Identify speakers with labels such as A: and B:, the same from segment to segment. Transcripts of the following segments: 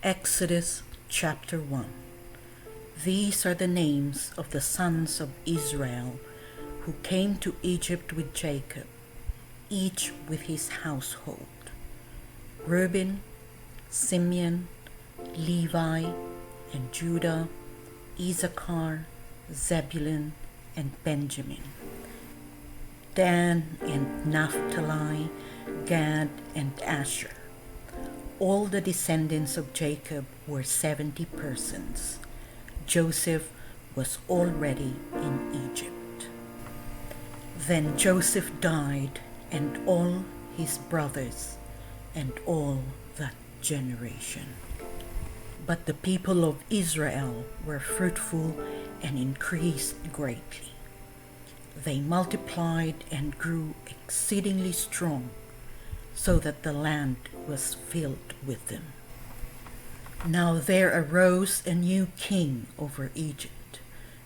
A: Exodus chapter 1. These are the names of the sons of Israel who came to Egypt with Jacob, each with his household: Reuben, Simeon, Levi, and Judah, Issachar, Zebulun, and Benjamin, Dan and Naphtali, Gad and Asher. All the descendants of Jacob were 70 persons. Joseph was already in Egypt. Then Joseph died, and all his brothers, and all that generation. But the people of Israel were fruitful and increased greatly. They multiplied and grew exceedingly strong, so that the land was filled with them. Now there arose a new king over Egypt,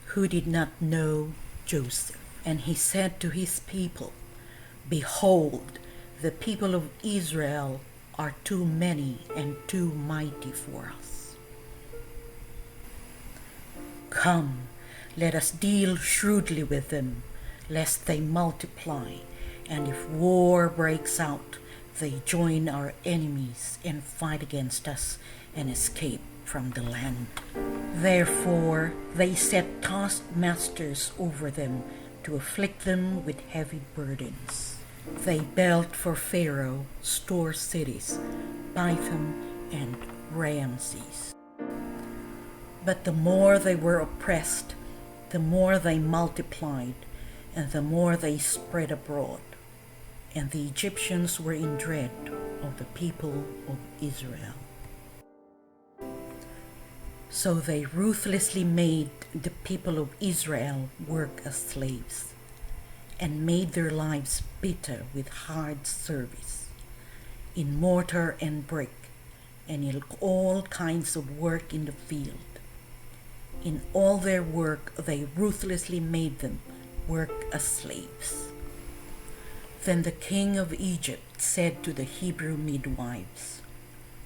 A: who did not know Joseph. And he said to his people, "Behold, the people of Israel are too many and too mighty for us. Come, let us deal shrewdly with them, lest they multiply, and if war breaks out, they join our enemies and fight against us and escape from the land." Therefore they set taskmasters over them to afflict them with heavy burdens. They built for Pharaoh store cities, Pithom and Ramses. But the more they were oppressed, the more they multiplied, and the more they spread abroad. And the Egyptians were in dread of the people of Israel. So they ruthlessly made the people of Israel work as slaves, and made their lives bitter with hard service, in mortar and brick, and in all kinds of work in the field. In all their work they ruthlessly made them work as slaves. Then the king of Egypt said to the Hebrew midwives,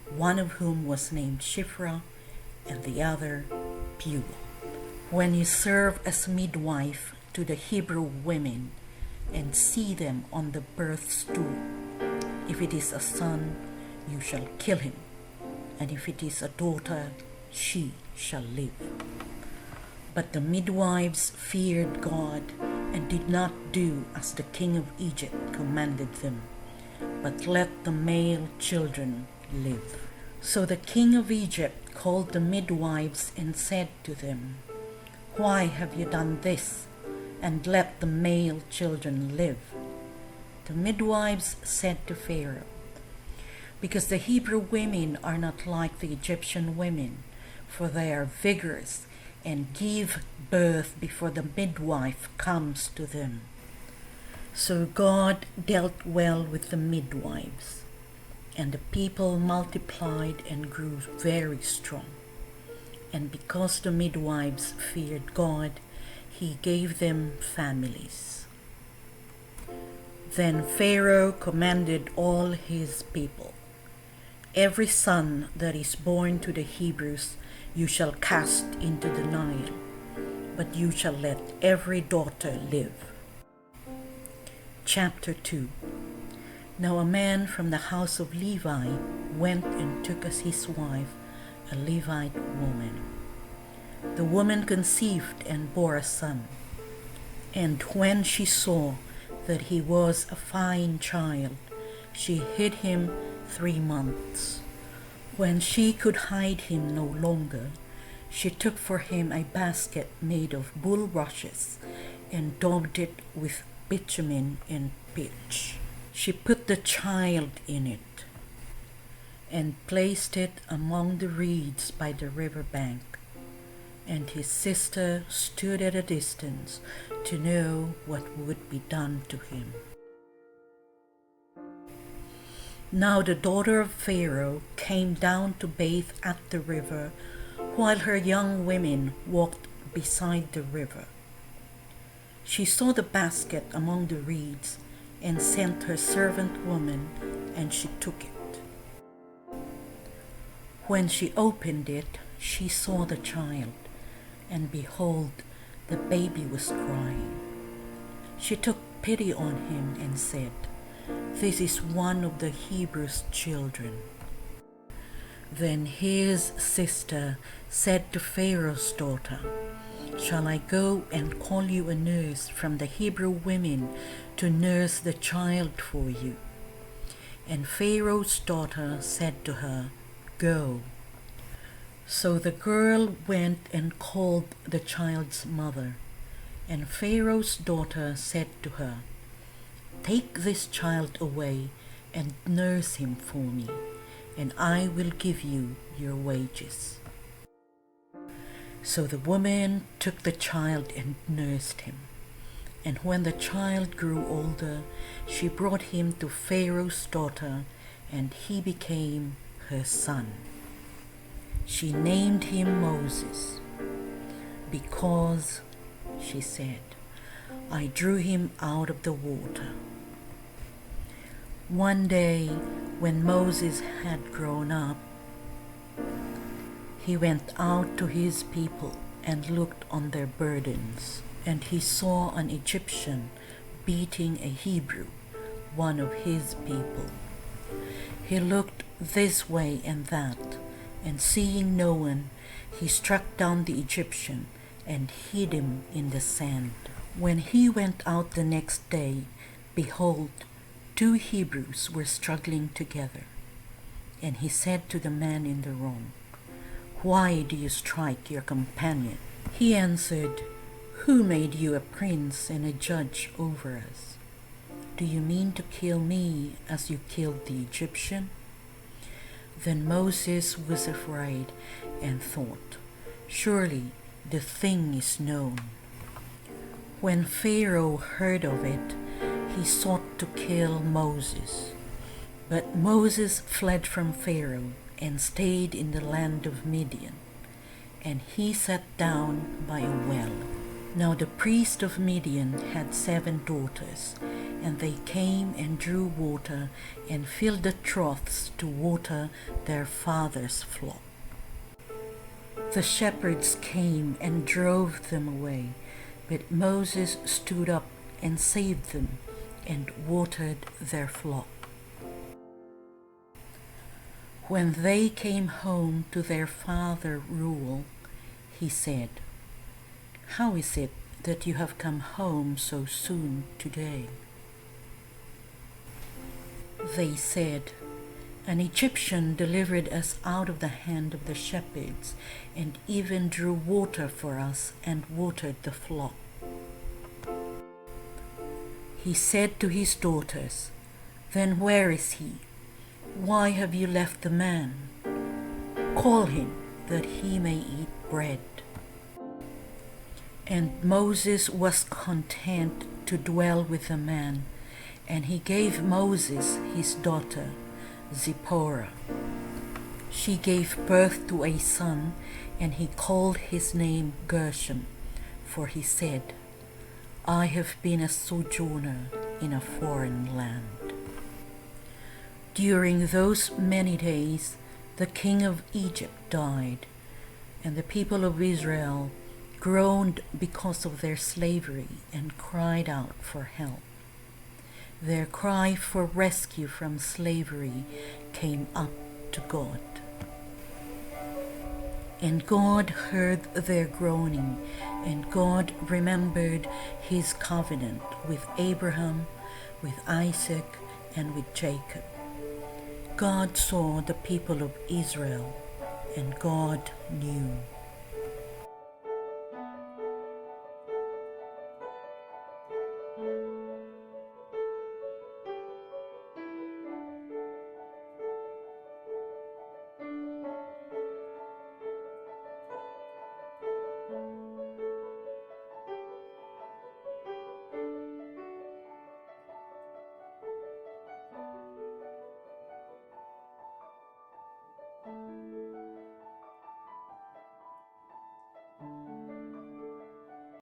A: one of whom was named Shiphrah and the other Puah, "When you serve as midwife to the Hebrew women and see them on the birth stool, if it is a son, you shall kill him, and if it is a daughter, she shall live." But the midwives feared God and did not do as the king of Egypt commanded them, but let the male children live. So the king of Egypt called the midwives and said to them, "Why have you done this, and let the male children live?" The midwives said to Pharaoh, "Because the Hebrew women are not like the Egyptian women, for they are vigorous and give birth before the midwife comes to them." So God dealt well with the midwives, and the people multiplied and grew very strong. And because the midwives feared God, he gave them families. Then Pharaoh commanded all his people, "Every son that is born to the Hebrews you shall cast into the Nile, but you shall let every daughter live." Chapter 2. Now a man from the house of Levi went and took as his wife a Levite woman. The woman conceived and bore a son. And when she saw that he was a fine child, she hid him 3 months. When she could hide him no longer, she took for him a basket made of bulrushes and daubed it with bitumen and pitch. She put the child in it and placed it among the reeds by the river bank. And his sister stood at a distance to know what would be done to him. Now the daughter of Pharaoh came down to bathe at the river, while her young women walked beside the river. She saw the basket among the reeds and sent her servant woman, and she took it. When she opened it, she saw the child, and behold, the baby was crying. She took pity on him and said, "This is one of the Hebrews' children." Then his sister said to Pharaoh's daughter, "Shall I go and call you a nurse from the Hebrew women to nurse the child for you?" And Pharaoh's daughter said to her, "Go." So the girl went and called the child's mother, and Pharaoh's daughter said to her, "Take this child away and nurse him for me, and I will give you your wages." So the woman took the child and nursed him. And when the child grew older, she brought him to Pharaoh's daughter, and he became her son. She named him Moses, because, she said, "I drew him out of the water." One day, when Moses had grown up, he went out to his people and looked on their burdens, and he saw an Egyptian beating a Hebrew, one of his people. He looked this way and that, and seeing no one, he struck down the Egyptian and hid him in the sand. When he went out the next day, behold, 2 Hebrews were struggling together. And he said to the man in the wrong, "Why do you strike your companion?" He answered, "Who made you a prince and a judge over us? Do you mean to kill me as you killed the Egyptian?" Then Moses was afraid and thought, "Surely the thing is known." When Pharaoh heard of it, he sought to kill Moses. But Moses fled from Pharaoh and stayed in the land of Midian, and he sat down by a well. Now the priest of Midian had 7 daughters, and they came and drew water and filled the troughs to water their father's flock. The shepherds came and drove them away, but Moses stood up and saved them and watered their flock. When they came home to their father Reuel, he said, "How is it that you have come home so soon today?" They said, "An Egyptian delivered us out of the hand of the shepherds, and even drew water for us and watered the flock." He said to his daughters, "Then where is he? Why have you left the man? Call him, that he may eat bread." And Moses was content to dwell with the man, and he gave Moses his daughter, Zipporah. She gave birth to a son, and he called his name Gershom, for he said, "I have been a sojourner in a foreign land." During those many days, the king of Egypt died, and the people of Israel groaned because of their slavery and cried out for help. Their cry for rescue from slavery came up to God. And God heard their groaning, and God remembered his covenant with Abraham, with Isaac, and with Jacob. God saw the people of Israel, and God knew.